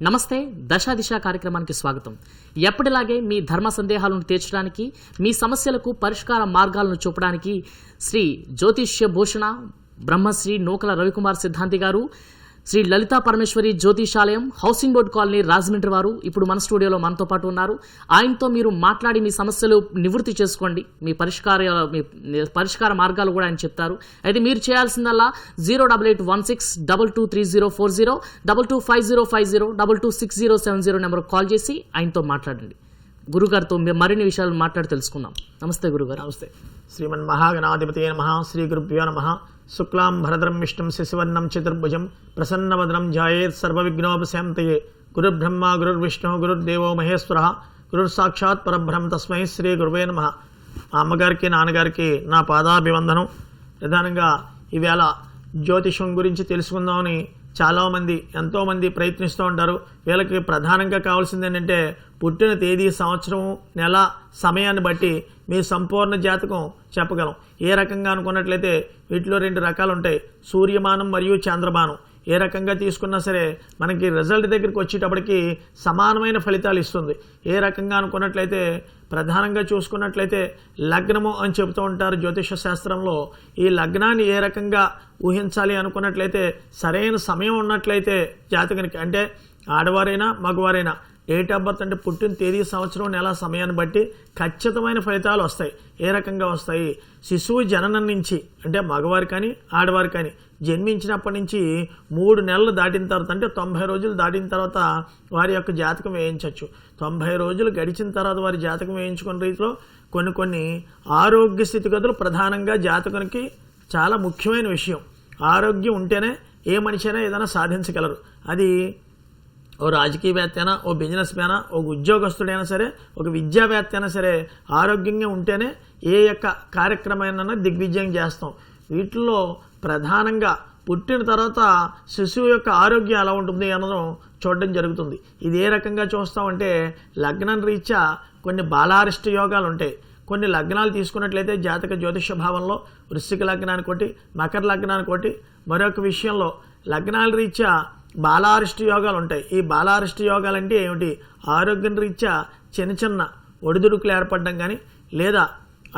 నమస్తే, దశ దిశ కార్యక్రమానికి స్వాగతం. ఎప్పటిలాగే మీ ధర్మ సందేహాలను తీర్చడానికి, మీ సమస్యలకు పరిష్కార మార్గాలను చూపడానికి శ్రీ జ్యోతిష్య భూషణ బ్రహ్మశ్రీ నూకల రవికుమార్ సిద్ధాంతి గారు, Shri Lalitha Parameswari Jyotishalayam, housing board colony, Rajahmundry వారు ఇప్పుడు మన స్టూడియోలో మనతో పాటు ఉన్నారు. ఆయనతో మీరు మాట్లాడి మీ సమస్యలు నివృత్తి చేసుకోండి. మీ పరిష్కార మార్గాలు కూడా ఆయన చెప్తారు. అయితే మీరు చేయాల్సిందల్లా 08816223040, 225050, 226070 నెంబర్కి కాల్ చేసి ఆయనతో మాట్లాడండి. గురుగారితో మరిన్ని విషయాలు మాట్లాడి తెలుసుకుందాం. నమస్తే గురుగారు. నమస్తే. శ్రీమన్ మహాగణాధిపతయే నమః. శ్రీ గురుభ్యో నమః. శుక్లాం భరద్రం విష్ణుం శశివర్ణం చతుర్భుజం ప్రసన్నవదనం ధ్యాయేత్ సర్వవిఘ్నోపశాంతయే. గురుర్బ్రహ్మ గురుర్విష్ణు గురుర్దేవో మహేశ్వరః గురుర్సాక్షాత్ పరబ్రహ్మ తస్మై శ్రీ గురువే నమః. మా అమ్మగారికి నాన్నగారికి నా పాదాభివందనం. ప్రధానంగా ఈవేళ జ్యోతిషం గురించి తెలుసుకుందామని చాలామంది ఎంతోమంది ప్రయత్నిస్తూ ఉంటారు. వీళ్ళకి ప్రధానంగా కావాల్సింది ఏంటంటే పుట్టిన తేదీ, సంవత్సరం, నెల, సమయాన్ని బట్టి మీ సంపూర్ణ జాతకం చెప్పగలం. ఏ రకంగా అనుకున్నట్లయితే వీటిలో 2 రకాలు ఉంటాయి, సూర్యమానం మరియు చంద్రమానం. ఏ రకంగా తీసుకున్నా సరే మనకి రిజల్ట్ దగ్గరికి వచ్చేటప్పటికి సమానమైన ఫలితాలు ఇస్తుంది. ఏ రకంగా అనుకున్నట్లయితే ప్రధానంగా చూసుకున్నట్లయితే లగ్నము అని చెబుతూ ఉంటారు జ్యోతిష శాస్త్రంలో. ఈ లగ్నాన్ని ఏ రకంగా ఊహించాలి అనుకున్నట్లయితే సరైన సమయం ఉన్నట్లయితే జాతకానికి, అంటే ఆడవారైనా మగవారైనా డేట్ ఆఫ్ బర్త్ అంటే పుట్టిన తేదీ, సంవత్సరం, నెల, సమయాన్ని బట్టి ఖచ్చితమైన ఫలితాలు వస్తాయి. ఏ రకంగా వస్తాయి? శిశువు జననం నుంచి, అంటే మగవారు కానీ ఆడవారు కానీ జన్మించినప్పటి నుంచి 3 నెలలు దాటిన తర్వాత, అంటే 90 రోజులు దాటిన తర్వాత వారి యొక్క జాతకం వేయించవచ్చు. 90 రోజులు గడిచిన తర్వాత వారి జాతకం వేయించుకున్న రీతిలో కొన్ని ఆరోగ్య స్థితిగతులు ప్రధానంగా జాతకానికి చాలా ముఖ్యమైన విషయం. ఆరోగ్యం ఉంటేనే ఏ మనిషి అయినా ఏదైనా సాధించగలరు. అది ఓ రాజకీయవేత్త అయినా, ఓ బిజినెస్ మ్యానా, ఒక ఉద్యోగస్తుడైనా సరే, ఒక విద్యావేత్త అయినా సరే ఆరోగ్యంగా ఉంటేనే ఏ యొక్క కార్యక్రమాన్ని దిగ్విజయం చేస్తాం. వీటిల్లో ప్రధానంగా పుట్టిన తర్వాత శిశువు యొక్క ఆరోగ్యం ఎలా ఉంటుంది అన్నది చూడడం జరుగుతుంది. ఇది ఏ రకంగా చూస్తామంటే లగ్నం రీత్యా కొన్ని బాలారిష్ట యోగాలు ఉంటాయి. కొన్ని లగ్నాలు తీసుకున్నట్లయితే జాతక జ్యోతిష భావంలో వృశ్చిక లగ్నానికి ఒకటి, మకర లగ్నానికి ఒకటి, మరొక విషయంలో లగ్నాల రీత్యా బాలారిష్ట యోగాలు ఉంటాయి. ఈ బాలారిష్ట యోగాలు అంటే ఏమిటి? ఆరోగ్యం రీత్యా చిన్న ఒడిదుడుకులు ఏర్పడడం కానీ, లేదా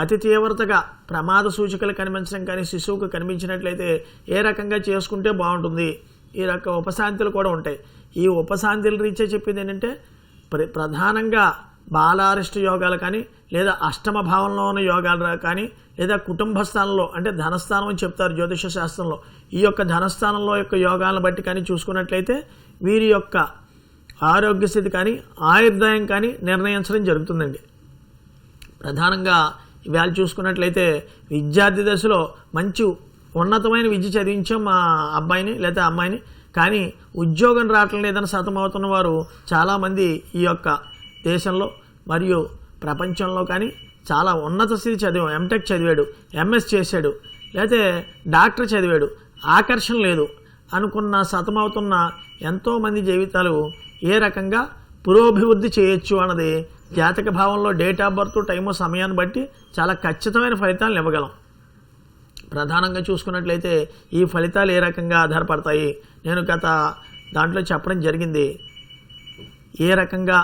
అతి తీవ్రతగా ప్రమాద సూచికలు కనిపించడం కానీ శిశువుకు కనిపించినట్లయితే ఏ రకంగా చేసుకుంటే బాగుంటుంది. ఈ రక ఉపశాంతులు కూడా ఉంటాయి. ఈ ఉపశాంతుల రీత్యా చెప్పింది ఏంటంటే ప్రధానంగా బాలారిష్ట యోగాలు కానీ, లేదా అష్టమ భావంలో ఉన్న యోగాలు కానీ, లేదా కుటుంబ స్థానంలో, అంటే ధనస్థానం అని చెప్తారు జ్యోతిష శాస్త్రంలో. ఈ యొక్క ధనస్థానంలో యొక్క యోగాలను బట్టి కానీ చూసుకున్నట్లయితే వీరి యొక్క ఆరోగ్య స్థితి కానీ ఆయుర్దాయం కానీ నిర్ణయించడం జరుగుతుందండి. ప్రధానంగా ఇవాళ చూసుకున్నట్లయితే విద్యార్థి దశలో మంచి ఉన్నతమైన విద్య చదివించాం మా అబ్బాయిని లేదా అమ్మాయిని, కానీ ఉద్యోగం రావటం లేదని సతమవుతున్న వారు చాలామంది ఈ యొక్క దేశంలో మరియు ప్రపంచంలో కానీ చాలా ఉన్నత స్థితి చదివాం. ఎంటెక్ చదివాడు, ఎంఎస్ చేశాడు, లేకపోతే డాక్టర్ చదివాడు, ఆకర్షణ లేదు అనుకున్న సతమవుతున్న ఎంతోమంది జీవితాలు ఏ రకంగా పురోభివృద్ధి చేయొచ్చు అన్నది జాతక భావంలో డేట్ ఆఫ్ బర్త్, టైము, సమయాన్ని బట్టి చాలా ఖచ్చితమైన ఫలితాలను ఇవ్వగలం. ప్రధానంగా చూసుకున్నట్లయితే ఈ ఫలితాలు ఏ రకంగా ఆధారపడతాయి నేను గత దాంట్లో చెప్పడం జరిగింది. ఏ రకంగా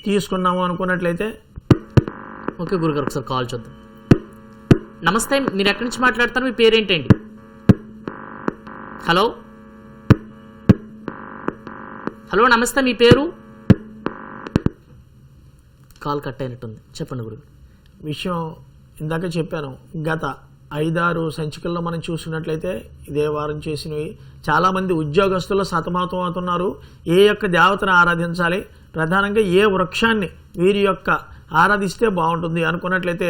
తీసుకున్నాము అనుకున్నట్లయితే ఓకే గురుగారు, ఒకసారి కాల్ చూద్దాం. నమస్తే, మీరు ఎక్కడి నుంచి మాట్లాడతారు? మీ పేరేంటండి? హలో హలో నమస్తే, మీ పేరు? కాల్ కట్ అయినట్టుంది, చెప్పండి గురుగారు. విషయం ఇందాక చెప్పాను. గత 5-6 సంచికల్లో మనం చూసుకున్నట్లయితే ఇదే వారం చేసినవి చాలామంది ఉద్యోగస్తులు సతమతం అవుతున్నారు. ఏ యొక్క దేవతను ఆరాధించాలి, ప్రధానంగా ఏ వృక్షాన్ని వీరి యొక్క ఆరాధిస్తే బాగుంటుంది అనుకున్నట్లయితే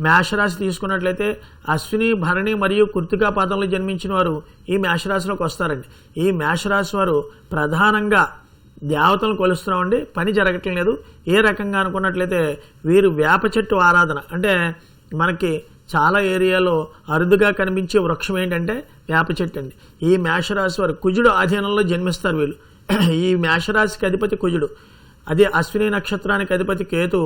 మేషరాశి తీసుకున్నట్లయితే అశ్విని, భరణి మరియు కృత్తికా పాదంలో జన్మించిన వారు ఈ మేషరాశిలోకి వస్తారండి. ఈ మేషరాశి వారు ప్రధానంగా దేవతలను కొలుస్తున్నామండి, పని జరగటం లేదు. ఏ రకంగా అనుకున్నట్లయితే వీరు వేప చెట్టు ఆరాధన, అంటే మనకి చాలా ఏరియాలో అరుదుగా కనిపించే వృక్షం ఏంటంటే వేప చెట్టు అండి. ఈ మేషరాశి వారు కుజుడు ఆధీనంలో జన్మిస్తారు వీళ్ళు. ఈ మేషరాశికి అధిపతి కుజుడు, అదే అశ్విని నక్షత్రానికి అధిపతి కేతు,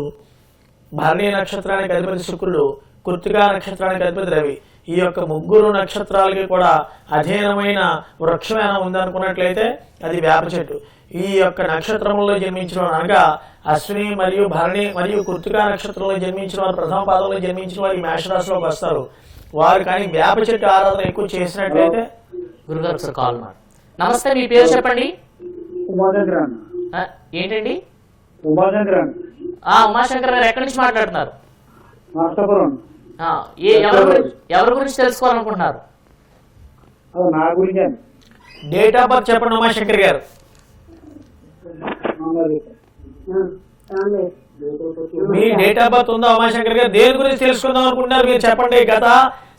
భరణి నక్షత్రానికి అధిపతి శుక్రుడు, కృత్తికా నక్షత్రానికి అధిపతి రవి. ఈ యొక్క ముగ్గురు నక్షత్రాలకి కూడా అధీనమైన వృక్షం ఏమైనా ఉందనుకున్నట్లయితే అది వేప చెట్టు. ఈ యొక్క నక్షత్రంలో జన్మించిన వారు అనగా అశ్విని మరియు భరణి మరియు కృత్తికా నక్షత్రంలో జన్మించిన వారు, ప్రథమ పాదంలో జన్మించిన వారు ఈ మేషరాశిలోకి వస్తారు. వారు కానీ వేప చెట్టు ఆరాధన ఎక్కువ చేసినట్లయితే. గురుగారు సార్ కాల్ మాట. నమస్తే, మీ పేరు చెప్పండి. ఏంటండి? ఉమాశంకర్ గారు ఎక్కడి నుంచి మాట్లాడుతున్నారు? ఎవరి గురించి తెలుసుకోవాలనుకుంటున్నారు? డేట్ ఆఫ్ బర్త్ చెప్పండి ఉమాశంకర్ గారు. మీ డేట్ ఆఫ్ బర్త్ ఉందా ఉమాశంకర్ గారు? దేని గురించి తెలుసుకుందాం అనుకుంటున్నారు మీరు చెప్పండి. గత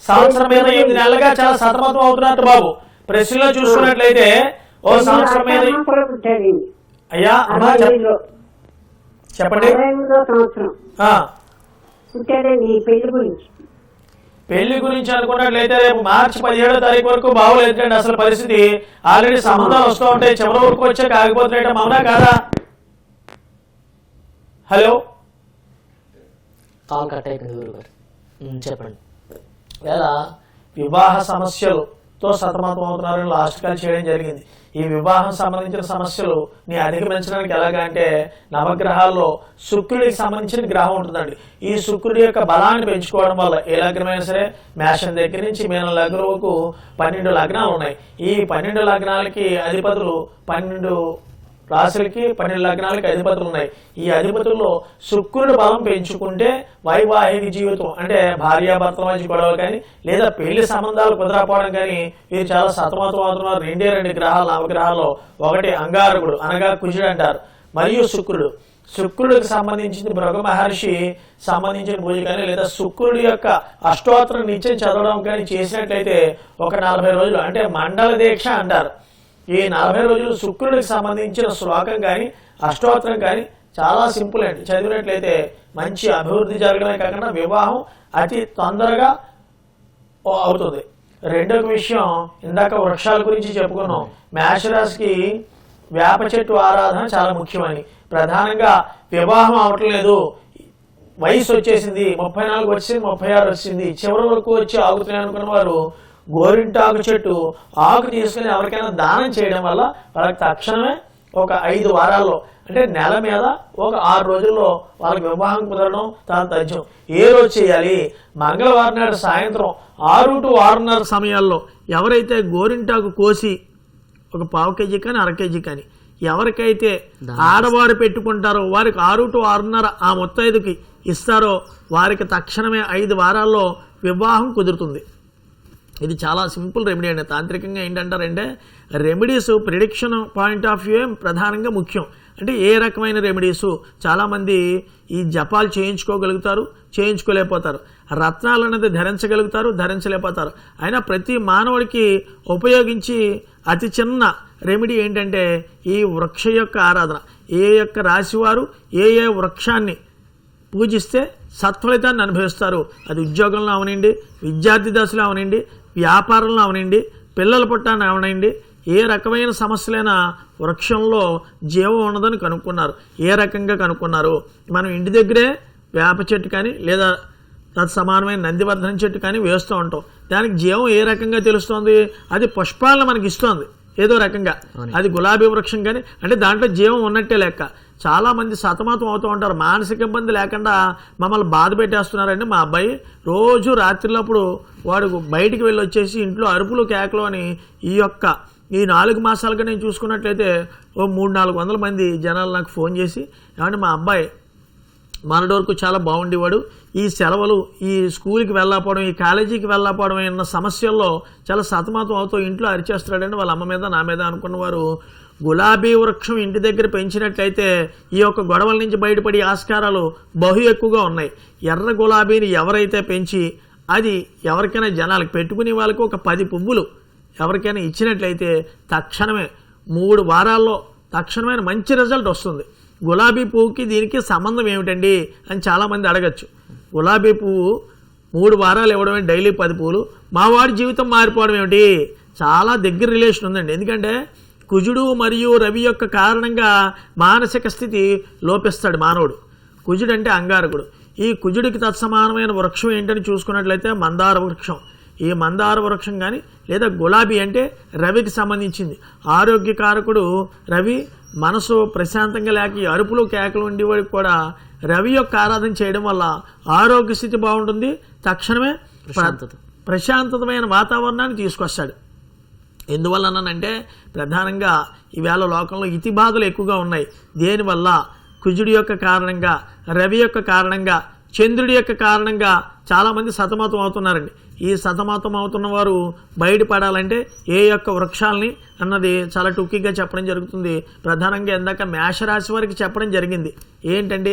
సంవత్సరం మీద 8 నెలలుగా చాలా సతమతం అవుతున్నారు బాబు. ప్రశ్నలో చూసుకున్నట్లయితే ఓ సంవత్సరం మీద. అయ్యా అమ్మా చెప్పండి. పెళ్లి గురించి అనుకున్నట్లయితే రేపు మార్చి 17వ తారీఖు వరకు బాగోలేదండి అసలు పరిస్థితి. ఆల్రెడీ సంబంధాలు వస్తూ ఉంటాయి, చివరి వరకు వచ్చే కాకపోతున్నాయి. అవునా కాదా? హలో, కాల్ కట్ అయిపోయింది గురుగారు, చెప్పండి. ఎలా వివాహ సమస్యలతో సతమతం అవుతున్నారని లాస్ట్ కాల్ చేయడం జరిగింది. ఈ వివాహం సంబంధించిన సమస్యలు నీ అధిగమించడానికి ఎలాగా అంటే నవగ్రహాల్లో శుక్రుడికి సంబంధించిన గ్రహం ఉంటుందండి. ఈ శుక్రుడి యొక్క బలాన్ని పెంచుకోవడం వల్ల ఏ లగ్నమైనా సరే, మేషం దగ్గర నుంచి మీనం లగ్నం వరకు 12 లగ్నాలు ఉన్నాయి. ఈ 12 లగ్నాలకి అధిపతులు 12 రాశులకి 12 లగ్నాలకి అధిపతులు ఉన్నాయి. ఈ అధిపతుల్లో శుక్రుడి బలం పెంచుకుంటే వైవాహిక జీవితం అంటే భార్యాభర్తల మధ్య గొడవలు కానీ లేదా పెళ్లి సంబంధాలు కుదరపోవడం కానీ వీరు చాలా సతమతం అవుతున్నారు. 2 గ్రహాలు నవగ్రహాల్లో. ఒకటి అంగారకుడు అనగా కుజుడు అంటారు, మరియు శుక్రుడు. శుక్రుడికి సంబంధించిన భృగ మహర్షి సంబంధించిన పూజ కానీ లేదా శుక్రుడి యొక్క అష్టోత్తరం నిత్యం చదవడం కానీ చేసినట్లయితే ఒక 40 రోజులు అంటే మండల దీక్ష అంటారు. ఈ 40 రోజులు శుక్రుడికి సంబంధించిన శ్లోకం కానీ అష్టోత్తరం కానీ చాలా సింపుల్ అండి. చదివినట్లయితే మంచి అభివృద్ధి జరగడమే కాకుండా వివాహం అతి తొందరగా అవుతుంది. రెండవ విషయం, ఇందాక వృక్షాల గురించి చెప్పుకున్నాం. మేషరాశికి వేప చెట్టు ఆరాధన చాలా ముఖ్యమని. ప్రధానంగా వివాహం అవట్లేదు, వయసు వచ్చేసింది, 34 వచ్చింది, 36 వచ్చింది, చివరి వరకు వచ్చి ఆగుతున్నాయి అనుకున్న వారు గోరింటాకు చెట్టు ఆకు తీసుకుని ఎవరికైనా దానం చేయడం వల్ల వాళ్ళకి తక్షణమే ఒక 5 వారాల్లో అంటే నెల మీద ఒక 6 రోజుల్లో వాళ్ళకి వివాహం కుదరడం తథ్యం. ఏ రోజు చేయాలి? మంగళవారం నాడు సాయంత్రం 6 to 6:30 సమయాల్లో ఎవరైతే గోరింటాకు కోసి ఒక 1/2 కేజీ కానీ 1/2 కేజీ కానీ ఎవరికైతే ఆడవారు పెట్టుకుంటారో వారికి 6 to 6:30 ఆ ముత్తైదుకి ఇస్తారో వారికి తక్షణమే 5 వారాల్లో వివాహం కుదురుతుంది. ఇది చాలా సింపుల్ రెమెడీ అండి. తాంత్రికంగా ఏంటంటారంటే remedies prediction point of view ప్రధానంగా ముఖ్యం. అంటే ఏ రకమైన రెమెడీసు చాలామంది ఈ జపాలు చేయించుకోగలుగుతారు, చేయించుకోలేకపోతారు. రత్నాలు అనేది ధరించగలుగుతారు, ధరించలేకపోతారు. అయినా ప్రతి మానవుడికి ఉపయోగించి అతి చిన్న రెమెడీ ఏంటంటే ఈ వృక్ష యొక్క ఆరాధన. ఏ యొక్క రాశివారు ఏ వృక్షాన్ని పూజిస్తే సత్ఫలితాన్ని అనుభవిస్తారు. అది ఉద్యోగంలో అవనండి, విద్యార్థి దశలో అవనండి, వ్యాపారంలో అవనండి, పిల్లల పుట్టాన్ని అవనండి, ఏ రకమైన సమస్యలైనా వృక్షంలో జీవం ఉన్నదని కనుక్కున్నారు. ఏ రకంగా కనుక్కున్నారు? మనం ఇంటి దగ్గరే వేప చెట్టు కానీ లేదా తత్సమానమైన నందివర్ధనం చెట్టు కానీ వేస్తూ ఉంటాం. దానికి జీవం ఏ రకంగా తెలుస్తోంది? అది పుష్పాలను మనకి ఇస్తోంది ఏదో రకంగా. అది గులాబీ వృక్షం కానీ అంటే దాంట్లో జీవం ఉన్నట్టే లెక్క. చాలామంది సతమతం అవుతూ ఉంటారు. మానసిక ఇబ్బంది లేకుండా మమ్మల్ని బాధ పెట్టేస్తున్నారండి. మా అబ్బాయి రోజు రాత్రిలోప్పుడు వాడు బయటికి వెళ్ళి వచ్చేసి ఇంట్లో అరుపులు కేకలు అని ఈ 4 మాసాలుగా నేను చూసుకున్నట్లయితే ఓ 300-400 మంది జనాలు నాకు ఫోన్ చేసి ఏమంటే మా అబ్బాయి మనడోరకు చాలా బాగుండేవాడు, ఈ సెలవులు ఈ స్కూల్కి వెళ్ళకపోవడం, ఈ కాలేజీకి వెళ్ళకపోవడం అన్న సమస్యల్లో చాలా సతమతం అవుతూ ఇంట్లో అరిచేస్తున్నాడండి వాళ్ళ అమ్మ మీద నా మీద అనుకున్నవారు గులాబీ వృక్షం ఇంటి దగ్గర పెంచినట్లయితే ఈ యొక్క గొడవల నుంచి బయటపడే ఆస్కారాలు బహు ఎక్కువగా ఉన్నాయి. ఎర్ర గులాబీని ఎవరైతే పెంచి అది ఎవరికైనా జనాలకు పెట్టుకునే వాళ్ళకి ఒక 10 పువ్వులు ఎవరికైనా ఇచ్చినట్లయితే తక్షణమే 3 వారాల్లో తక్షణమైన మంచి రిజల్ట్ వస్తుంది. గులాబీ పువ్వుకి దీనికి సంబంధం ఏమిటండి అని చాలామంది అడగచ్చు. గులాబీ పువ్వు 3 వారాలు ఇవ్వడమే, డైలీ 10 పువ్వులు, మావాడి జీవితం మారిపోవడం ఏమిటి? చాలా దగ్గర రిలేషన్ ఉందండి. ఎందుకంటే కుజుడు మరియు రవి యొక్క కారణంగా మానసిక స్థితి లోపిస్తాడు మానవుడు. కుజుడు అంటే అంగారకుడు. ఈ కుజుడికి తత్సమానమైన వృక్షం ఏంటని చూసుకున్నట్లయితే మందార వృక్షం. ఈ మందార వృక్షం కానీ లేదా గులాబీ అంటే రవికి సంబంధించింది. ఆరోగ్యకారకుడు రవి. మనసు ప్రశాంతంగా లేక ఈ అరుపులు కేకలు ఉండేవాడికి కూడా రవి యొక్క ఆరాధన చేయడం వల్ల ఆరోగ్య స్థితి బాగుంటుంది. తక్షణమే ప్రశాంతమైన వాతావరణాన్ని తీసుకొస్తాడు. ఎందువల్లనంటే ప్రధానంగా ఈవేళ లోకంలో ఇతి బాధలు ఎక్కువగా ఉన్నాయి. దేనివల్ల? కుజుడి యొక్క కారణంగా, రవి యొక్క కారణంగా, చంద్రుడి యొక్క కారణంగా చాలామంది సతమతం అవుతున్నారండి. ఈ సతమతం అవుతున్న వారు బయటపడాలంటే ఏ యొక్క వృక్షాలని అన్నది చాలా టూకీగా చెప్పడం జరుగుతుంది. ప్రధానంగా ఇందాక మేషరాశి వారికి చెప్పడం జరిగింది. ఏంటంటే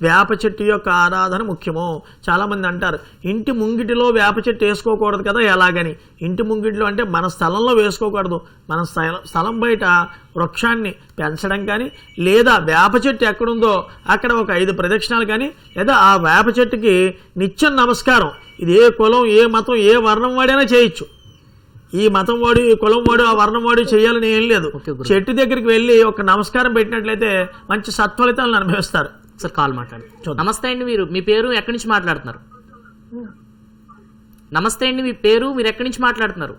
వేప చెట్టు యొక్క ఆరాధన ముఖ్యము. చాలామంది అంటారు ఇంటి ముంగిటిలో వేప చెట్టు వేసుకోకూడదు కదా. ఎలాగని? ఇంటి ముంగిటిలో అంటే మన స్థలంలో వేసుకోకూడదు. మన స్థలం బయట వృక్షాన్ని పెంచడం కానీ, లేదా వేప చెట్టు ఎక్కడుందో అక్కడ ఒక 5 ప్రదక్షిణాలు కానీ, లేదా ఆ వేప చెట్టుకి నిత్యం నమస్కారం. ఇది ఏ కులం, ఏ మతం, ఏ వర్ణం వాడైనా చేయొచ్చు. ఈ మతం వాడు, ఈ కులం వాడు, ఆ వర్ణం వాడు చేయాలని ఏం లేదు. చెట్టు దగ్గరికి వెళ్ళి ఒక నమస్కారం పెట్టినట్లయితే మంచి సత్ఫలితాలను అనుభవిస్తారు. సార్ కాల్ మాట్లాడండి. నమస్తే అండి, మీ పేరు ఎక్కడి నుంచి మాట్లాడుతున్నారు? నమస్తే అండి, మీ పేరు, మీరు ఎక్కడి నుంచి మాట్లాడుతున్నారు?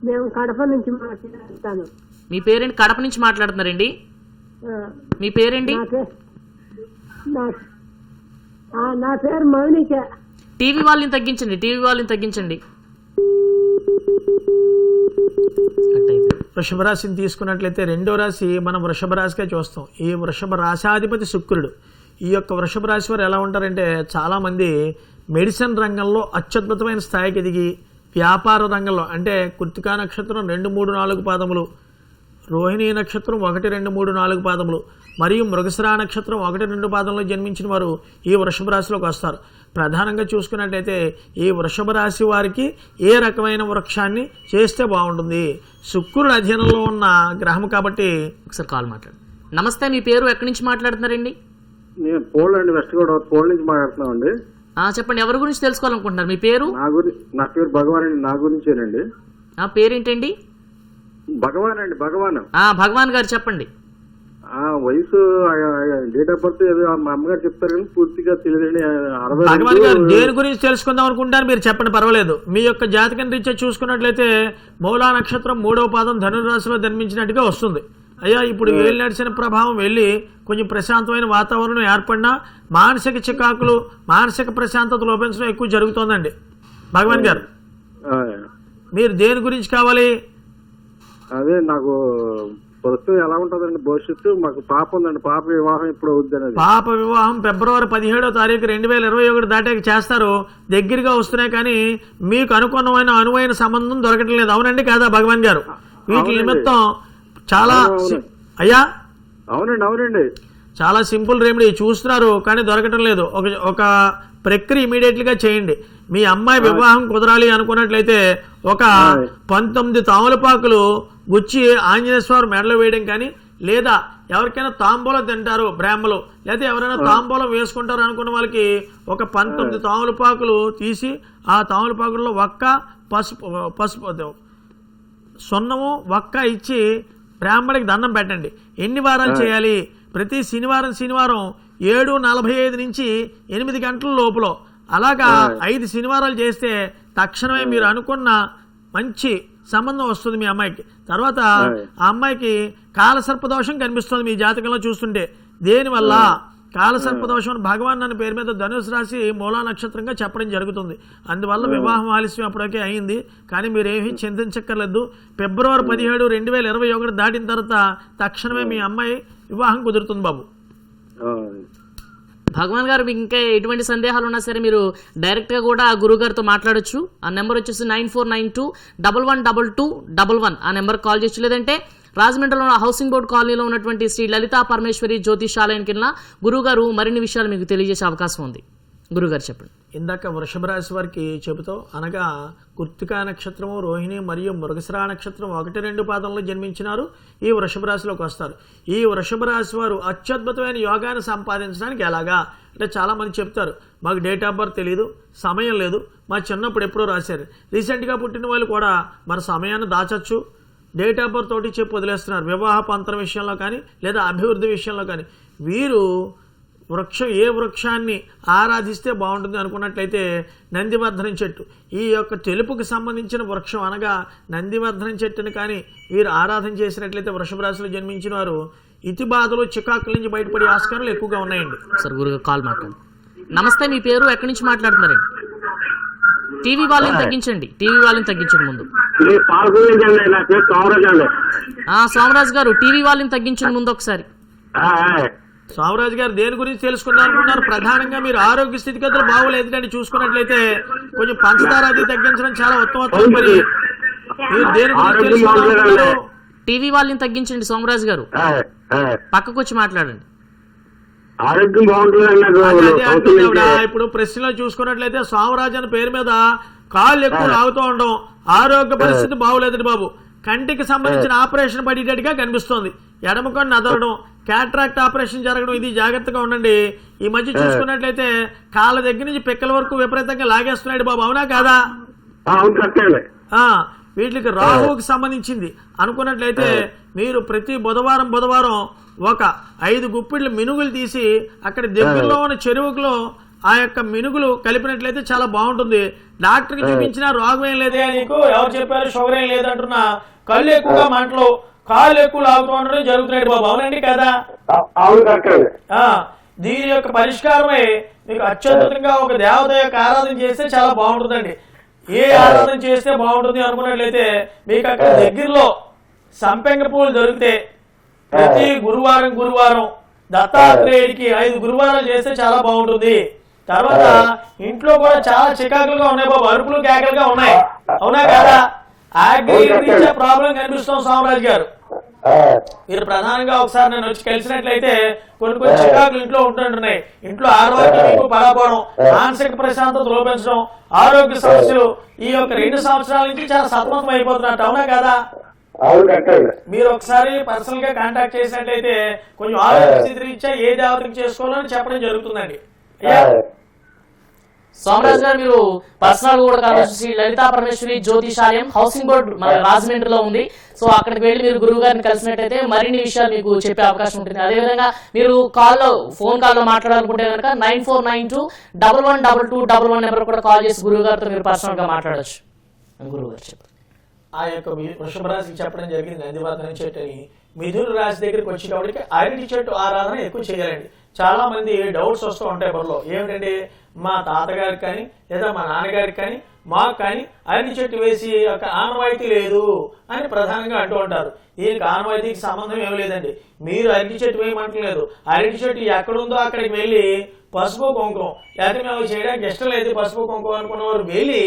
మేము కడప నుంచి మాట్లాడుతాను. మీ పేరేంటి? కడప నుంచి మాట్లాడుతున్నారండి. మీ పేరేంటి? నా పేరు మౌనిక. టీవీ వాళ్ళని తగ్గించండి. వృషభ రాశిని తీసుకున్నట్లయితే 2వ రాశి మనం వృషభ రాశిగా చూస్తాం. ఈ వృషభ రాశాధిపతి శుక్రుడు. ఈ యొక్క వృషభ రాశి వారు ఎలా ఉంటారంటే చాలామంది మెడిసిన్ రంగంలో అత్యద్భుతమైన స్థాయికి ఎదిగి, వ్యాపార రంగంలో అంటే కృత్తికా నక్షత్రం 2, 3, 4 పాదములు, రోహిణీ నక్షత్రం 1, 2, 3, 4 పాదములు మరియు మృగశిర నక్షత్రం 1, 2 పాదంలో జన్మించిన వారు ఈ వృషభ రాశిలోకి వస్తారు. ప్రధానంగా చూసుకున్నట్లయితే ఈ వృషభ రాశి వారికి ఏ రకమైన వృక్షాన్ని చేస్తే బాగుంటుంది? శుక్రుడు అధీనంలో ఉన్న గ్రహం కాబట్టి. ఒకసారి కాల్ మాట్లాడు. నమస్తే, మీ పేరు, ఎక్కడి నుంచి మాట్లాడుతున్నారండి? నేను పోలండి, వెస్ట్ గోదావరి పోల్ నుంచి మాట్లాడుతున్నామండి. చెప్పండి, ఎవరి గురించి తెలుసుకోవాలనుకుంటున్నారు? మీ పేరు? నా పేరు భగవాన్ అండి. నా గురించేనండి. పేరేంటండి? భగవాన్ అండి. భగవాన్ గారు చెప్పండి. వయసు, డేట్ ఆఫ్ బర్త్ ఏదో మా అమ్మగారు చెప్తారు కానీ పూర్తిగా తెలియదండి. భగవాన్ గారు దేని గురించి తెలుసుకుందాం అనుకుంటారు మీరు చెప్పండి, పర్వాలేదు. మీ యొక్క జాతకం రీత్యా చూసుకున్నట్లయితే మూలా నక్షత్రం 3వ పాదం ధనురాశిలో జన్మించినట్టుగా వస్తుంది. అయ్యా, ఇప్పుడు వేలు నడిచిన ప్రభావం వెళ్ళి కొంచెం ప్రశాంతమైన వాతావరణం ఏర్పడినా మానసిక చికాకులు, మానసిక ప్రశాంతత లోపించడం ఎక్కువ జరుగుతోందండి. భగవాన్ గారు, మీరు దేని గురించి కావాలి? అదే నాకు ప్రస్తుతం ఎలా ఉంటుందండి భవిష్యత్తు? మాకు పాప ఉందండి. పాప వివాహం ఇప్పుడు అవుద్ది. పాప వివాహం ఫిబ్రవరి 17వ తారీఖు 2021 దాటాక చేస్తారు. దగ్గరగా వస్తున్నాయి కానీ మీకు అనువైన సంబంధం దొరకటం లేదు. అవునండి కాదా భగవాన్ గారు? వీటి నిమిత్తం చాలా అయ్యా అవునండి చాలా సింపుల్ రెమెడీ చూస్తున్నారు కానీ దొరకటం లేదు. ఒక ప్రక్రియ ఇమీడియట్లీగా చేయండి. మీ అమ్మాయి వివాహం కుదరాలి అనుకున్నట్లయితే ఒక 19 తామలపాకులు గుచ్చి ఆంజనేయ స్వామి మెడలో వేయడం కానీ, లేదా ఎవరికైనా తాంబూలం తింటారు బ్రాహ్మలు, లేదా ఎవరైనా తాంబూలం వేసుకుంటారు అనుకున్న వాళ్ళకి ఒక 19 తామలపాకులు తీసి ఆ తామలపాకుల్లో పసుపు సున్నము వక్క ఇచ్చి బ్రాహ్మడికి దండం పెట్టండి. ఎన్ని వారాలు చేయాలి? ప్రతి శనివారం 7:45 నుంచి 8 గంటల లోపల, అలాగా 5 శనివారాలు చేస్తే తక్షణమే మీరు అనుకున్న మంచి సంబంధం వస్తుంది మీ అమ్మాయికి. తర్వాత ఆ అమ్మాయికి కాలసర్పదోషం కనిపిస్తుంది మీ జాతకంలో చూస్తుంటే. దేనివల్ల? కాలసర్పదోషం భగవాన్ అన్న పేరు మీద ధనుసు రాశి మూలా నక్షత్రంగా చెప్పడం జరుగుతుంది. అందువల్ల వివాహం ఆలస్యం అప్పటికే అయింది. కానీ మీరేమీ చింతించక్కర్లేదు. ఫిబ్రవరి 17, 2021 దాటిన తర్వాత తక్షణమే మీ అమ్మాయి వివాహం కుదురుతుంది బాబు. భగవాన్ గారు, మీకు ఇంకా ఎటువంటి సందేహాలు ఉన్నా సరే మీరు డైరెక్ట్గా కూడా గురువు గారితో మాట్లాడొచ్చు. ఆ నెంబర్ వచ్చేసి 9492112211. ఆ నెంబర్ కాల్ చేయొచ్చు. లేదంటే రాజమండ్రిలో హౌసింగ్ బోర్డు కాలనీలో ఉన్నటువంటి శ్రీ లలితా పరమేశ్వరి జ్యోతిషాలయం కింద గురువు గారు మరిన్ని విషయాలు మీకు తెలియజేసే అవకాశం ఉంది. గురుగారు చెప్పండి. ఇందాక వృషభ రాశి వారికి చెబుతూ అనగా కృత్తికా నక్షత్రము, రోహిణి మరియు మృగశిర నక్షత్రం 1, 2 పాదంలో జన్మించినారు ఈ వృషభ రాశిలోకి వస్తారు. ఈ వృషభ రాశి వారు అత్యద్భుతమైన యోగాన్ని సంపాదించడానికి ఎలాగా అంటే చాలామంది చెప్తారు మాకు డేట్ ఆఫ్ బర్త్ తెలియదు, సమయం లేదు, మా చిన్నప్పుడు ఎప్పుడో రాశారు. రీసెంట్గా పుట్టిన వాళ్ళు కూడా మన సమయాన్ని దాచచ్చు, డేట్ ఆఫ్ బర్త్ తోటి చెప్పి వదిలేస్తున్నారు. వివాహ పంతరం విషయంలో కానీ లేదా అభివృద్ధి విషయంలో కానీ వీరు వృక్షం ఏ వృక్షాన్ని ఆరాధిస్తే బాగుంటుంది అనుకున్నట్లయితే నందివర్ధనం చెట్టు. ఈ యొక్క తెలుపుకి సంబంధించిన వృక్షం అనగా నందివర్ధనం చెట్టుని కానీ వీరు ఆరాధన చేసినట్లయితే వృషభ రాశిలో జన్మించిన వారు ఇతి బాధలు చికాకుల నుంచి బయటపడే ఆస్కారాలు ఎక్కువగా ఉన్నాయండి. సార్ గురుగారు కాల్ మాట్లాడండి. నమస్తే, మీ పేరు ఎక్కడి నుంచి మాట్లాడుతున్నారండి? టీవీ వాళ్ళని తగ్గించండి, టీవీ వాళ్ళని తగ్గించండి ముందు. సోమరాజు గారు టీవీ వాళ్ళని తగ్గించండి ముందు ఒకసారి. సోమరాజు గారు దేని గురించి తెలుసుకుందాం అనుకున్నారు? ప్రధానంగా మీరు ఆరోగ్య స్థితిగతులు బాగోలేదండి చూసుకున్నట్లయితే కొంచెం పంచదార అది తగ్గించడం చాలా ఉత్తమం. మరి మీరు దేని గురించి తెలుసుకుందాం? టీవీ వాళ్ళని తగ్గించండి సోమరాజు గారు, పక్కకు వచ్చి మాట్లాడండి. ఆరోగ్యం బాగుంటుంది. ఇప్పుడు ప్రశ్నలో చూసుకున్నట్లయితే సోమరాజు అనే పేరు మీద కాళ్ళు ఎక్కువ లాగుతూ ఉండడం, ఆరోగ్య పరిస్థితి బాగోలేదండి బాబు. కంటికి సంబంధించిన ఆపరేషన్ పడేటట్టుగా కనిపిస్తోంది, ఎడమ కన్ను అదరడం, క్యాట్రాక్ట్ ఆపరేషన్ జరగడం, ఇది జాగ్రత్తగా ఉండండి. ఈ మధ్య చూసుకున్నట్లయితే కాళ్ళ దగ్గర నుంచి పిక్కల వరకు విపరీతంగా లాగేస్తున్నాడు బాబు, అవునా కాదా? వీటికి రాహువుకి సంబంధించింది అనుకున్నట్లయితే మీరు ప్రతి బుధవారం ఒక 5 గుప్పిళ్ళు మినుగులు తీసి అక్కడ దగ్గరలో ఉన్న చెరువులో ఆ యొక్క మినుగులు కలిపినట్లయితే చాలా బాగుంటుంది. డాక్టర్కి చూపించిన రోగం ఏం లేదే, నీకు ఎవరు చెప్పారు షుగర్ ఏం లేదంటున్నా, కళ్ళు ఎక్కువగా మంటలు, కాళ్ళు ఎక్కువ లాగుతూ ఉండడం జరుగుతున్నాడు బాబు, అవునండి కదా? దీని యొక్క పరిష్కారమే మీకు అత్యద్భుతంగా ఒక దేవత యొక్క ఆరాధన చేస్తే చాలా బాగుంటుందండి. ఏ ఆరాధన చేస్తే బాగుంటుంది అనుకున్నట్లయితే మీకు అక్కడ దగ్గరలో సంపెంగ పూలు దొరికితే ప్రతి గురువారం దత్తాత్రేయుడికి 5 గురువారాలు చేస్తే చాలా బాగుంటుంది. తర్వాత ఇంట్లో కూడా చాలా చికాకులుగా ఉన్నాయి బాబు, అరుపులు కేకలుగా ఉన్నాయి, అవునా కదా? ఆగ్రీచే ప్రాబ్లం కనిపిస్తుంది సోమరాజు గారు. మీరు ప్రధానంగా ఒకసారి నన్ను వచ్చి కలిసినట్లయితే కొన్ని చికాకులు ఇంట్లో ఉంటుంటున్నాయి. ఇంట్లో ఆరోగ్యం మీకు పడకపోవడం, మానసిక ప్రశాంతత లోపించడం, ఆరోగ్య సమస్యలు ఈ యొక్క 2 సంవత్సరాల నుంచి చాలా సతమతం అయిపోతున్నట్టు, అవునా కదా? మీరు ఒకసారి పర్సనల్ గా కాంటాక్ట్ చేసినట్లయితే కొంచెం ఆరోగ్య స్థితి రీత్యా ఏ దేవతకి చేసుకోవాలని చెప్పడం జరుగుతుందండి. సోమరాజు గారు మీరు పర్సనల్ కూడా కావచ్చు, శ్రీ లలితా పరమేశ్వరి జ్యోతిషాలయం హౌసింగ్ బోర్డు మన రాజమండ్రిలో ఉంది. సో అక్కడికి వెళ్ళి మీరు గురువు గారిని కలిసినట్టయితే మరిన్ని విషయాలు మీకు చెప్పే అవకాశం ఉంటుంది. అదేవిధంగా మీరు ఫోన్ కాల్లో మాట్లాడాలనుకుంటే కనుక 9492112211 నెంబర్ కూడా కాల్ చేసి గురువు గారితో మీరు పర్సనల్ గా మాట్లాడచ్చు. గురువు గారు చెప్పారు. ఆ యొక్క వృషభ రాశికి చెప్పడం జరిగింది నందివర్ధనం చెట్టు అని. మిథున రాశి దగ్గరికి వచ్చేటప్పటికి అరటి చెట్టు ఆరాధన ఎక్కువ చేయాలండి. చాలా మంది డౌట్స్ వస్తూ ఉంటాయి బుర్రలో, ఏమిటంటే మా తాతగారికి కానీ లేదా మా నాన్నగారికి కానీ మాకు కానీ అరటి చెట్టు వేసి ఒక ఆనవాయితీ లేదు అని ప్రధానంగా అంటూ ఉంటారు. దీనికి ఆనవాయితీకి సంబంధం ఏమి లేదండి. మీరు అరటి చెట్టు వేయమంటలేదు, అరటి చెట్టు ఎక్కడుందో అక్కడికి వెళ్ళి పసుపు కుంకుమ, లేకపోతే మేము చేయడానికి ఇష్టం లేదు పసుపు కుంకుమ అనుకున్న వారు వెళ్ళి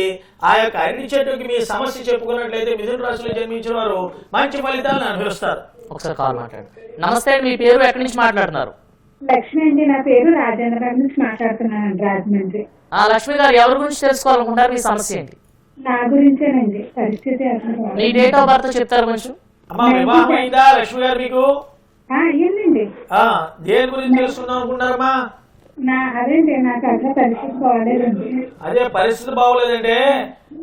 ఆ యొక్క అరటి చెట్టుకి మీ సమస్య చెప్పుకున్నట్లయితే మిథున రాశిలో జన్మించిన వారు మంచి ఫలితాలను అనుభవిస్తారు. ఒకసారి కాల్ మాట్లాడండి. నమస్తే, మీ పేరు ఎక్కడి నుంచి మాట్లాడుతున్నారు? లక్ష్మి అండి, నా పేరు రాజేంద్ర గారి నుంచి మాట్లాడుతున్నాను, రాజమండ్రి. లక్ష్మి గారు ఎవరి గురించి తెలుసుకోవాలనుకుంటారు? మీ సమస్య ఏంటి? నా గురించేనండి, పరిస్థితి. మీ డేట్ ఆఫ్ బర్త్ చెప్తారు కొంచెం? వివాహం అయిందా లక్ష్మి గారు మీకు? అయ్యిందండి. దేని గురించి తెలుసుకుందాం అనుకుంటారమ్మా? అదేండి, నాకు అట్లా పరిస్థితి బాగోలేదండి. అదే పరిస్థితి బాగోలేదంటే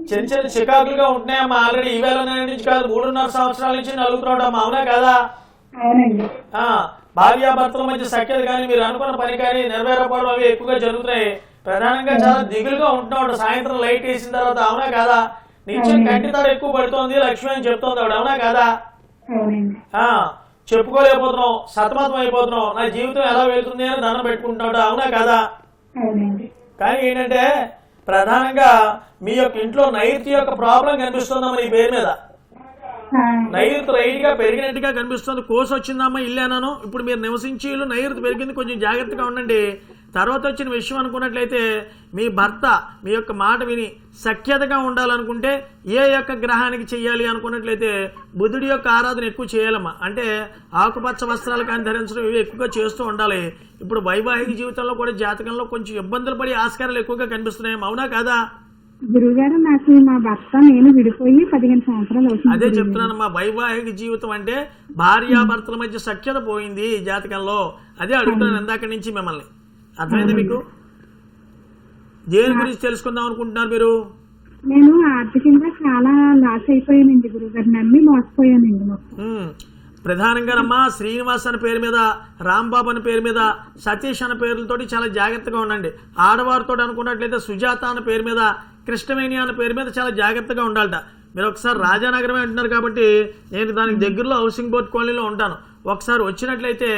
చిన్న చిన్న చికాకులుగా ఉంటున్నాయమ్మా. ఆల్రెడీ ఈవేళ నుంచి కాదు 3.5 సంవత్సరాల నుంచి నలుగుతున్నాడమ్మా, అవునా కదా? అవునండి. భార్యాభర్తల మధ్య సఖ్యత కానీ మీరు అనుకున్న పని కానీ నెరవేరకపోవడం అవి ఎక్కువగా జరుగుతున్నాయి. ప్రధానంగా చాలా దిగులుగా ఉంటున్నాడు సాయంత్రం లైట్ వేసిన తర్వాత, అవునా కాదా? నిత్యం కంటితాడు ఎక్కువ పడుతోంది లక్ష్మి అని చెప్తోంది ఆవిడ, అవునా కాదా? చెప్పుకోలేకపోతున్నాం, సతమతం అయిపోతున్నాం, నా జీవితం ఎలా వెళ్తుంది అని దండం పెట్టుకుంటున్నాడు, అవునా కాదా? కానీ ఏంటంటే ప్రధానంగా మీ యొక్క ఇంట్లో నైరుతి యొక్క ప్రాబ్లం కనిపిస్తుందమ్మా. ఈ పేరు మీద నైరుతి రైట్ గా పెరిగినట్టుగా కనిపిస్తుంది. కోసు వచ్చిందమ్మా ఇల్లేనాను. ఇప్పుడు మీరు నివసించే ఇల్లు నైరుతి పెరిగింది, కొంచెం జాగ్రత్తగా ఉండండి. తర్వాత వచ్చిన విషయం అనుకున్నట్లయితే మీ భర్త మీ యొక్క మాట విని సఖ్యతగా ఉండాలనుకుంటే ఏ యొక్క గ్రహానికి చెయ్యాలి అనుకున్నట్లయితే బుధుడి యొక్క ఆరాధన ఎక్కువ చేయాలమ్మా. అంటే ఆకుపచ్చ వస్త్రాలు కానీ ధరించడం ఇవి ఎక్కువగా చేస్తూ ఉండాలి. ఇప్పుడు వైవాహిక జీవితంలో కూడా జాతకంలో కొంచెం ఇబ్బందులు పడే ఆస్కారాలు ఎక్కువగా కనిపిస్తున్నాయి, అవునా కాదా? గురుగారు, నాకు మా భర్త నేను విడిపోయి 15 సంవత్సరాలు అవుతుంది. అదే చెప్తున్నానమ్మా, వైవాహిక జీవితం అంటే భార్యాభర్తల మధ్య సఖ్యత పోయింది జాతకంలో. అదే అడుగుతున్నాను ఇందాక నుంచి మిమ్మల్ని, అర్థమైంది మీకు? దేని గురించి తెలుసుకుందాం అనుకుంటున్నారు మీరు? నేను ఆర్థికంగా చాలా లాస్ అయిపోయానండి గురుగారు, నమ్మి మోసపోయానండి. ప్రధానంగానమ్మా శ్రీనివాస్ అనే పేరు మీద, రాంబాబు అనే పేరు మీద, సతీష్ అనే పేర్లతోటి చాలా జాగ్రత్తగా ఉండండి. ఆడవారితో అనుకున్నట్లయితే సుజాత అనే పేరు మీద, కృష్ణవేణి అనే పేరు మీద చాలా జాగ్రత్తగా ఉండాలట. మీరు ఒకసారి రాజానగరమే అంటున్నారు కాబట్టి నేను దానికి దగ్గరలో హౌసింగ్ బోర్డ్ కాలనీలో ఉంటాను. ఒకసారి వచ్చినట్లయితే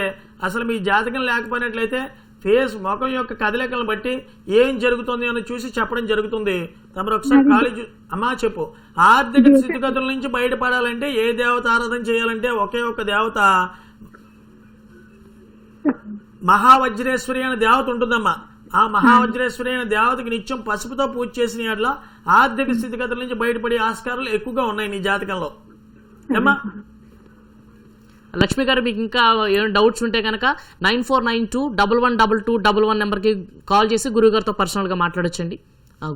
అసలు మీ జాతకం లేకపోయినట్లయితే ఫేస్ ముఖం యొక్క కదలికలను బట్టి ఏం జరుగుతుంది అని చూసి చెప్పడం జరుగుతుంది. తమరు ఒకసారి కాలేజ్ అమ్మా చెప్పు. ఆర్థిక స్థితిగతుల నుంచి బయటపడాలంటే ఏ దేవత ఆరాధన చేయాలంటే ఒకే ఒక దేవత మహావజ్రేశ్వరి అనే దేవత ఉంటుందమ్మా. ఆ మహావజ్రేశ్వరి అనే దేవతకి నిత్యం పసుపుతో పూజ చేసిన అట్లా ఆర్థిక స్థితిగతుల నుంచి బయటపడే ఆస్కారాలు ఎక్కువగా ఉన్నాయి నీ జాతకంలో ఏమ్మా. లక్ష్మి గారు మీకు ఇంకా ఏమైనా డౌట్స్ ఉంటే కనుక 9492112211 నెంబర్కి కాల్ చేసి గురువుగారితో పర్సనల్గా మాట్లాడొచ్చండి.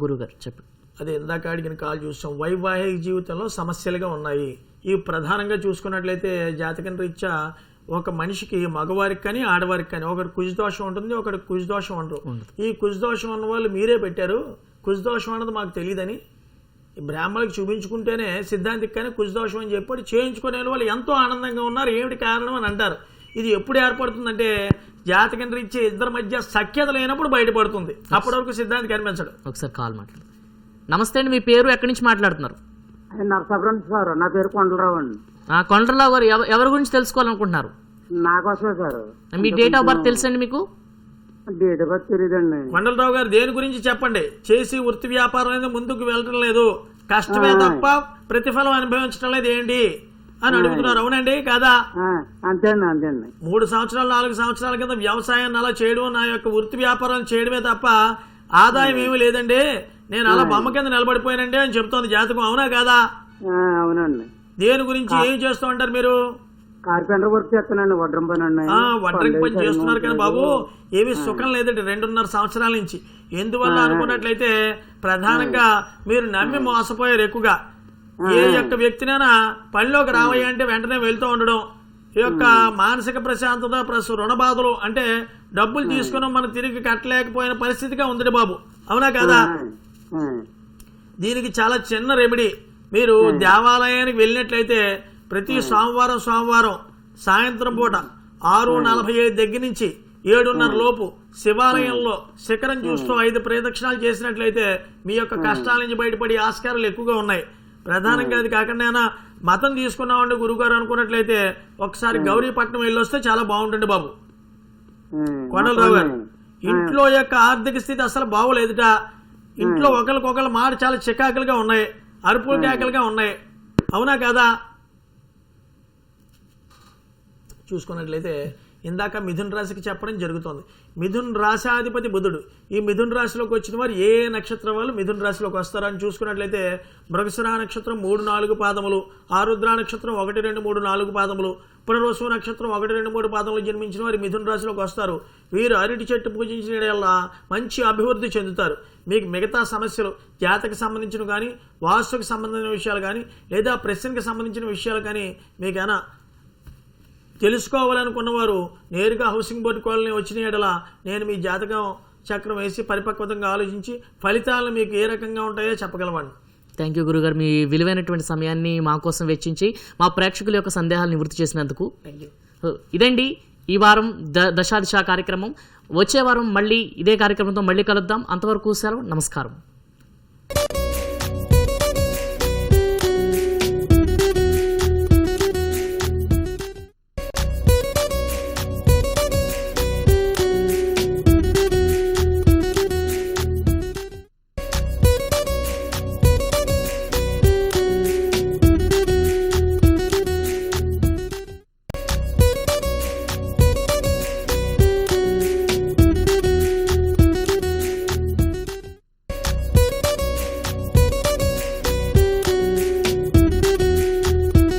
గురువుగారు చెప్పండి. అదే ఇందాక అడిగిన కాల్ చూసాం. వైవాహిక జీవితంలో సమస్యలుగా ఉన్నాయి. ఇవి ప్రధానంగా చూసుకున్నట్లయితే జాతకం రీత్యా ఒక మనిషికి మగవారికి కానీ ఆడవారికి కానీ ఒకటి కుజదోషం ఉంటుంది, ఒకటి కుజదోషం ఉండరు. ఈ కుజదోషం ఉన్న వాళ్ళు మీరే పెట్టారు. కుజదోషం అన్నది మాకు తెలియదని బ్రాహ్మణులకు చూపించుకుంటేనే సిద్ధాంతికి కానీ కుజదోషం అని చెప్పి చేయించుకునే వాళ్ళు ఎంతో ఆనందంగా ఉన్నారు. ఏమిటి కారణం అని అంటారు. ఇది ఎప్పుడు ఏర్పడుతుందంటే జాతకం రీత్యా ఇద్దరి మధ్య సఖ్యత లేనప్పుడు బయటపడుతుంది. అప్పటి వరకు సిద్ధాంతి కనిపించడు. ఒకసారి కాల్ మాట్లాడు. నమస్తే అండి, మీ పేరు ఎక్కడి నుంచి మాట్లాడుతున్నారు? నరసాపురం సార్. నా పేరు కొండలరావు అండి. కొండలరావు గారు ఎవరి గురించి తెలుసుకోవాలనుకుంటున్నారు? నాకోసమే సార్. మీ డేట్ ఆఫ్ బర్త్ తెలుసండి మీకు? డేట్ ఆఫ్ బర్త్ తెలియదండి. కొండలరావు గారు దేని గురించి చెప్పండి. చేసి వృత్తి వ్యాపారం అనేది ముందుకు వెళ్ళటం లేదు, కష్టమే తప్ప ప్రతిఫలం అనుభవించడం లేదు ఏంటి అని అడుగుతున్నారు. అవునండి కాదా? అంతేండి అంతేండి. 3 సంవత్సరాలు 4 సంవత్సరాల కింద వ్యవసాయాన్ని అలా చేయడం, నా యొక్క వృత్తి వ్యాపారాలు చేయడమే తప్ప ఆదాయం ఏమీ లేదండి, నేను అలా బొమ్మ కింద నిలబడిపోయానండి అని చెప్తోంది జాతకం. అవునా కాదా? అవునండి. దేని గురించి ఏం చేస్తూ ఉంటారు మీరు? కార్పెంటర్ వర్క్ చేస్తానండి. వడ్రం పని అండి. వడ్రంగి పని చేస్తున్నారు కానీ బాబు ఏమీ సుఖం లేదండి 2.5 సంవత్సరాల నుంచి. ఎందువల్ల అనుకున్నట్లయితే ప్రధానంగా మీరు నమ్మి మోసపోయారు ఎక్కువగా. ఏ యొక్క వ్యక్తినైనా పనిలోకి రావయ్య అంటే వెంటనే వెళ్తూ ఉండడం, ఈ యొక్క మానసిక ప్రశాంతత ప్లస్ రుణ బాధలు అంటే డబ్బులు తీసుకుని మనం తిరిగి కట్టలేకపోయిన పరిస్థితిగా ఉంది బాబు. అవునా కాదా? దీనికి చాలా చిన్న రెమెడీ. మీరు దేవాలయానికి వెళ్ళినట్లయితే ప్రతి సోమవారం సాయంత్రం పూట 6:45 దగ్గర నుంచి 7:30 లోపు శివాలయంలో శిఖరం చూస్తూ 5 ప్రదక్షిణాలు చేసినట్లయితే మీ యొక్క కష్టాల నుంచి బయటపడే ఆస్కారాలు ఎక్కువగా ఉన్నాయి. ప్రధానంగా అది కాకుండా మతం తీసుకున్నామండి గురుగారు అనుకున్నట్లయితే ఒకసారి గౌరీపట్నం వెళ్ళొస్తే చాలా బాగుంటుంది బాబు. కొండలరావు గారు ఇంట్లో యొక్క ఆర్థిక స్థితి అసలు బాగోలేదుట. ఇంట్లో ఒకరికొకరు మాట చాలా చికాకులుగా ఉన్నాయి, అరుపులు కేకలుగా ఉన్నాయి. అవునా కాదా? చూసుకున్నట్లయితే ఇందాక మిథున రాశికి చెప్పడం జరుగుతుంది. మిథున రాశాధిపతి బుధుడు. ఈ మిథున రాశిలోకి వచ్చిన వారు ఏ నక్షత్రం వాళ్ళు మిథున రాశిలోకి వస్తారని చూసుకున్నట్లయితే మృగశిర నక్షత్రం 3-4 పాదములు, ఆరుద్ర నక్షత్రం 1-2-3-4 పాదములు, పునర్వసు నక్షత్రం 1-2-3 పాదములు జన్మించిన వారు మిథున రాశిలోకి వస్తారు. వీరు అరటి చెట్టు పూజించిన వల్ల మంచి అభివృద్ధి చెందుతారు. మీకు మిగతా సమస్యలు జాతకు సంబంధించిన కానీ, వాస్తుకు సంబంధించిన విషయాలు కానీ, లేదా ప్రశ్నకి సంబంధించిన విషయాలు కానీ మీకైనా తెలుసుకోవాలనుకున్నవారు నేరుగా హౌసింగ్ బోర్డు కాలనీ వచ్చిన ఎడల నేను మీ జాతకం చక్రం వేసి పరిపక్వతంగా ఆలోచించి ఫలితాలు మీకు ఏ రకంగా ఉంటాయో చెప్పగలవాడిని. థ్యాంక్ యూ గురుగారు, మీ విలువైనటువంటి సమయాన్ని మా కోసం వెచ్చించి మా ప్రేక్షకుల యొక్క సందేహాలు నివృత్తి చేసినందుకు. ఇదండి ఈ వారం దశాదిశ కార్యక్రమం. వచ్చే వారం మళ్ళీ ఇదే కార్యక్రమంతో మళ్ళీ కలుద్దాం. అంతవరకు సెలవు. నమస్కారం.